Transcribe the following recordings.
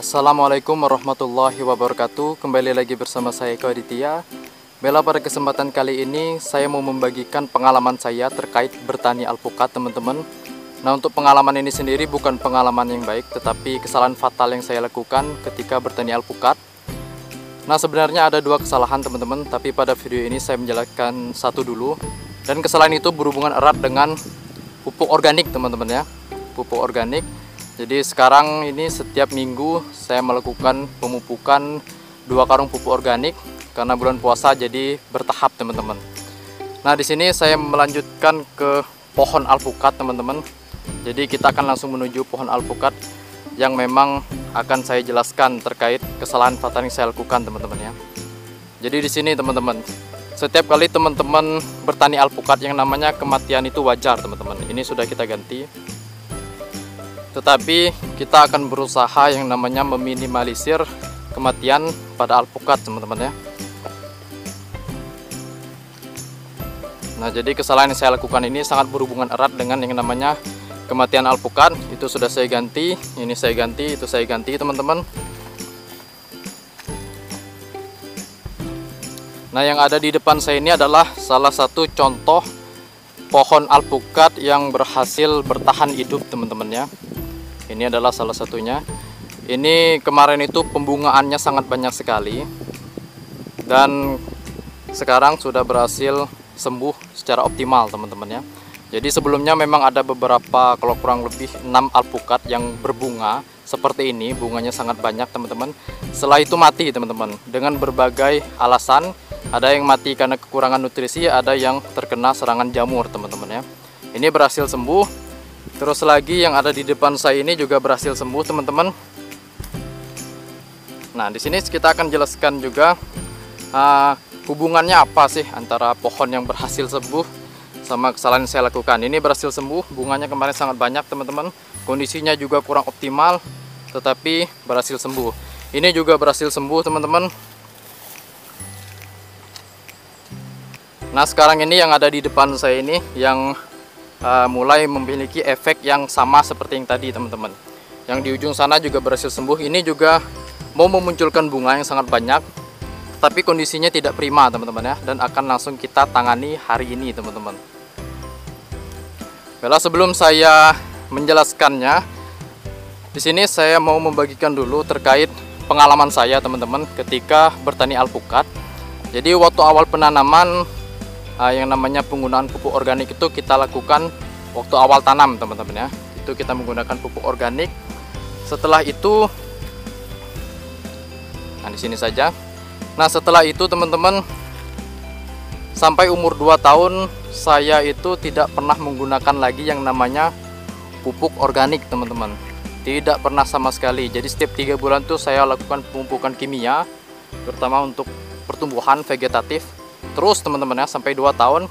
Assalamualaikum warahmatullahi wabarakatuh. Kembali lagi bersama saya Eko Aditya. Bella, pada kesempatan kali ini saya mau membagikan pengalaman saya terkait bertani alpukat, teman-teman. Nah, untuk pengalaman ini sendiri bukan pengalaman yang baik, tetapi kesalahan fatal yang saya lakukan ketika bertani alpukat. Nah, sebenarnya ada dua kesalahan, teman-teman, tapi pada video ini saya menjelaskan satu dulu. Dan kesalahan itu berhubungan erat dengan pupuk organik, teman-teman ya. Pupuk organik. Jadi sekarang ini setiap minggu saya melakukan pemupukan 2 karung pupuk organik karena bulan puasa, jadi bertahap, teman-teman. Nah, di sini saya melanjutkan ke pohon alpukat, teman-teman. Jadi kita akan langsung menuju pohon alpukat yang memang akan saya jelaskan terkait kesalahan fatal yang saya lakukan, teman-teman ya. Jadi di sini, teman-teman, setiap kali teman-teman bertani alpukat yang namanya kematian itu wajar, teman-teman. Ini sudah kita ganti. Tetapi kita akan berusaha yang namanya meminimalisir kematian pada alpukat, teman-teman ya. Nah, jadi kesalahan yang saya lakukan ini sangat berhubungan erat dengan yang namanya kematian alpukat. Itu sudah saya ganti, ini saya ganti, itu saya ganti, teman-teman. Nah, yang ada di depan saya ini adalah salah satu contoh pohon alpukat yang berhasil bertahan hidup, teman-teman ya. Ini adalah salah satunya. Ini kemarin itu pembungaannya sangat banyak sekali, dan sekarang sudah berhasil sembuh secara optimal, teman-teman ya. Jadi sebelumnya memang ada beberapa, kalau kurang lebih 6 alpukat yang berbunga seperti ini, bunganya sangat banyak, teman-teman. Setelah itu mati, teman-teman, dengan berbagai alasan. Ada yang mati karena kekurangan nutrisi, ada yang terkena serangan jamur, teman-teman ya. Ini berhasil sembuh. Terus lagi yang ada di depan saya ini juga berhasil sembuh, teman-teman. Nah, di sini kita akan jelaskan juga hubungannya apa sih antara pohon yang berhasil sembuh sama kesalahan yang saya lakukan. Ini berhasil sembuh, bunganya kemarin sangat banyak, teman-teman. Kondisinya juga kurang optimal, tetapi berhasil sembuh. Ini juga berhasil sembuh, teman-teman. Nah, sekarang ini yang ada di depan saya ini yang mulai memiliki efek yang sama seperti yang tadi, teman-teman. Yang di ujung sana juga berhasil sembuh. Ini juga mau memunculkan bunga yang sangat banyak, tapi kondisinya tidak prima, teman-teman ya, dan akan langsung kita tangani hari ini, teman-teman. Baiklah, sebelum saya menjelaskannya, di sini saya mau membagikan dulu terkait pengalaman saya, teman-teman, ketika bertani alpukat. Jadi waktu awal penanaman, yang namanya penggunaan pupuk organik itu kita lakukan waktu awal tanam, teman-teman ya. Itu kita menggunakan pupuk organik. Setelah itu, nah di sini saja. Nah, setelah itu, teman-teman, sampai umur 2 tahun saya itu tidak pernah menggunakan lagi yang namanya pupuk organik, teman-teman. Tidak pernah sama sekali. Jadi setiap 3 bulan tuh saya lakukan pemupukan kimia, terutama untuk pertumbuhan vegetatif. Terus, teman-teman ya, sampai 2 tahun.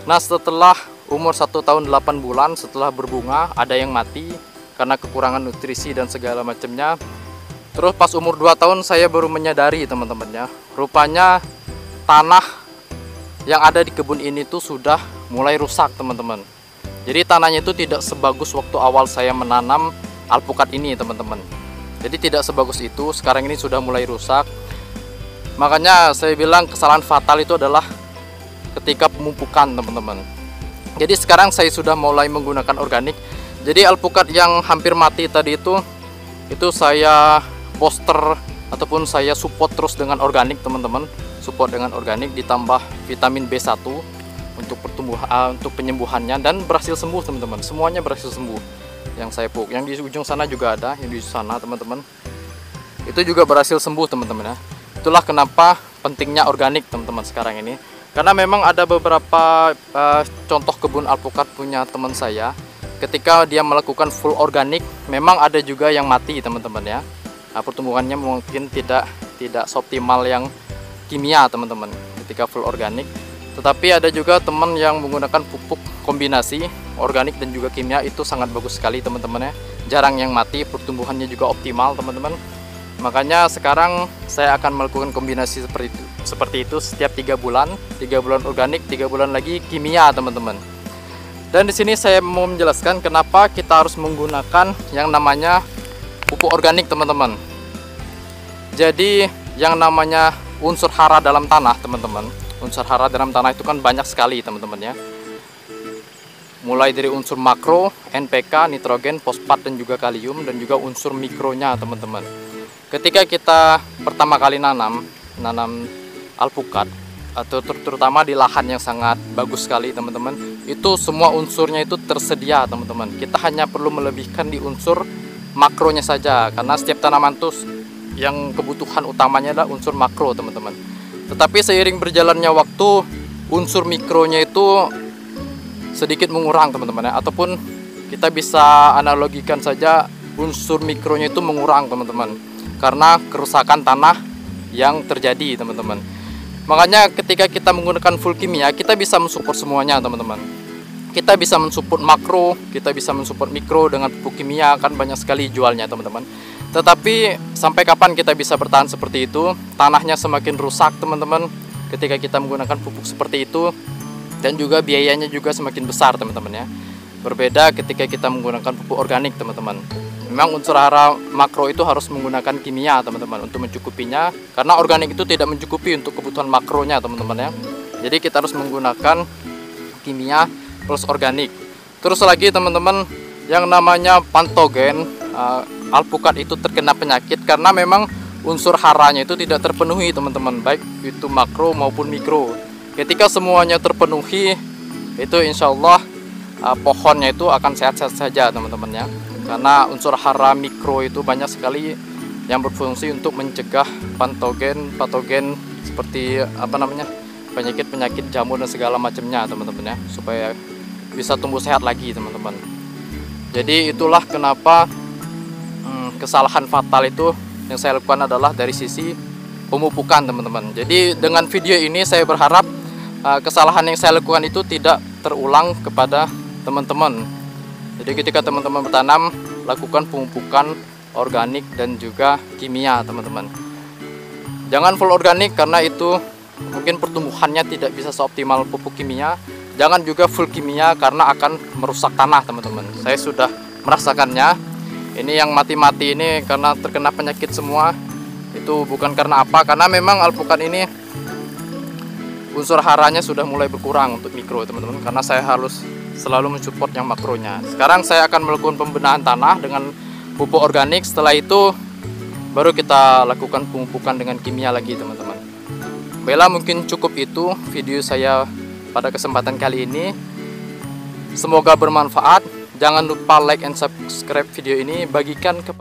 Nah, setelah umur 1 tahun 8 bulan, setelah berbunga, ada yang mati karena kekurangan nutrisi dan segala macamnya. Terus pas umur 2 tahun saya baru menyadari, teman-teman ya, rupanya tanah yang ada di kebun ini tuh sudah mulai rusak, teman-teman. Jadi tanahnya itu tidak sebagus waktu awal saya menanam alpukat ini, teman-teman. Jadi tidak sebagus itu. Sekarang ini sudah mulai rusak. Makanya saya bilang kesalahan fatal itu adalah ketika pemupukan, teman-teman. Jadi sekarang saya sudah mulai menggunakan organik. Jadi alpukat yang hampir mati tadi itu saya booster ataupun saya support terus dengan organik, teman-teman. Support dengan organik ditambah vitamin B1 untuk pertumbuhan, untuk penyembuhannya, dan berhasil sembuh, teman-teman. Semuanya berhasil sembuh. Yang saya pupuk, yang di ujung sana juga ada, yang di sana, teman-teman. Itu juga berhasil sembuh, teman-teman ya. Itulah kenapa pentingnya organik, teman-teman, sekarang ini. Karena memang ada beberapa contoh kebun alpukat punya teman saya. Ketika dia melakukan full organik, memang ada juga yang mati, teman-teman ya. Nah, pertumbuhannya mungkin tidak seoptimal yang kimia, teman-teman, ketika full organik. Tetapi ada juga teman yang menggunakan pupuk kombinasi organik dan juga kimia, itu sangat bagus sekali, teman-teman ya. Jarang yang mati, pertumbuhannya juga optimal, teman-teman. Makanya sekarang saya akan melakukan kombinasi seperti itu setiap 3 bulan. 3 bulan organik, 3 bulan lagi kimia, teman-teman. Dan di sini saya mau menjelaskan kenapa kita harus menggunakan yang namanya pupuk organik, teman-teman. Jadi yang namanya unsur hara dalam tanah teman-teman, unsur hara dalam tanah itu kan banyak sekali teman-teman ya. Mulai dari unsur makro, NPK, nitrogen, fosfat dan juga kalium, dan juga unsur mikronya teman-teman. Ketika kita pertama kali nanam alpukat, atau terutama di lahan yang sangat bagus sekali teman-teman, itu semua unsurnya itu tersedia teman-teman. Kita hanya perlu melebihkan di unsur makronya saja, karena setiap tanaman tuh yang kebutuhan utamanya adalah unsur makro teman-teman. Tetapi seiring berjalannya waktu, unsur mikronya itu sedikit mengurang teman-teman ya, ataupun kita bisa analogikan saja unsur mikronya itu mengurang teman-teman, karena kerusakan tanah yang terjadi teman-teman. Makanya ketika kita menggunakan full kimia, kita bisa mensupport semuanya teman-teman. Kita bisa mensupport makro, kita bisa mensupport mikro dengan pupuk kimia, kan banyak sekali jualnya teman-teman. Tetapi sampai kapan kita bisa bertahan seperti itu? Tanahnya semakin rusak teman-teman ketika kita menggunakan pupuk seperti itu, dan juga biayanya juga semakin besar teman-teman ya. Berbeda ketika kita menggunakan pupuk organik teman-teman. Memang unsur hara makro itu harus menggunakan kimia teman-teman untuk mencukupinya, karena organik itu tidak mencukupi untuk kebutuhan makronya teman-teman ya. Jadi kita harus menggunakan kimia plus organik. Terus lagi teman-teman, yang namanya patogen, alpukat itu terkena penyakit karena memang unsur haranya itu tidak terpenuhi teman-teman, baik itu makro maupun mikro. Ketika semuanya terpenuhi, itu insya Allah pohonnya itu akan sehat-sehat saja teman-teman ya. Karena unsur hara mikro itu banyak sekali yang berfungsi untuk mencegah patogen seperti penyakit jamur dan segala macamnya teman-teman ya, supaya bisa tumbuh sehat lagi teman-teman. Jadi itulah kenapa kesalahan fatal itu yang saya lakukan adalah dari sisi pemupukan teman-teman. Jadi dengan video ini saya berharap kesalahan yang saya lakukan itu tidak terulang kepada teman-teman. Jadi ketika teman-teman bertanam, lakukan pemupukan organik dan juga kimia teman-teman. Jangan full organik karena itu mungkin pertumbuhannya tidak bisa seoptimal pupuk kimia. Jangan juga full kimia karena akan merusak tanah teman-teman. Saya sudah merasakannya. Ini yang mati-mati ini karena terkena penyakit semua. Itu bukan karena apa, karena memang alpukat ini unsur haranya sudah mulai berkurang untuk mikro teman-teman, karena saya harus selalu mensupport yang makronya. Sekarang saya akan melakukan pembenahan tanah dengan pupuk organik. Setelah itu baru kita lakukan pemupukan dengan kimia lagi teman-teman. Baiklah, mungkin cukup itu video saya pada kesempatan kali ini. Semoga bermanfaat. Jangan lupa like and subscribe video ini, bagikan ke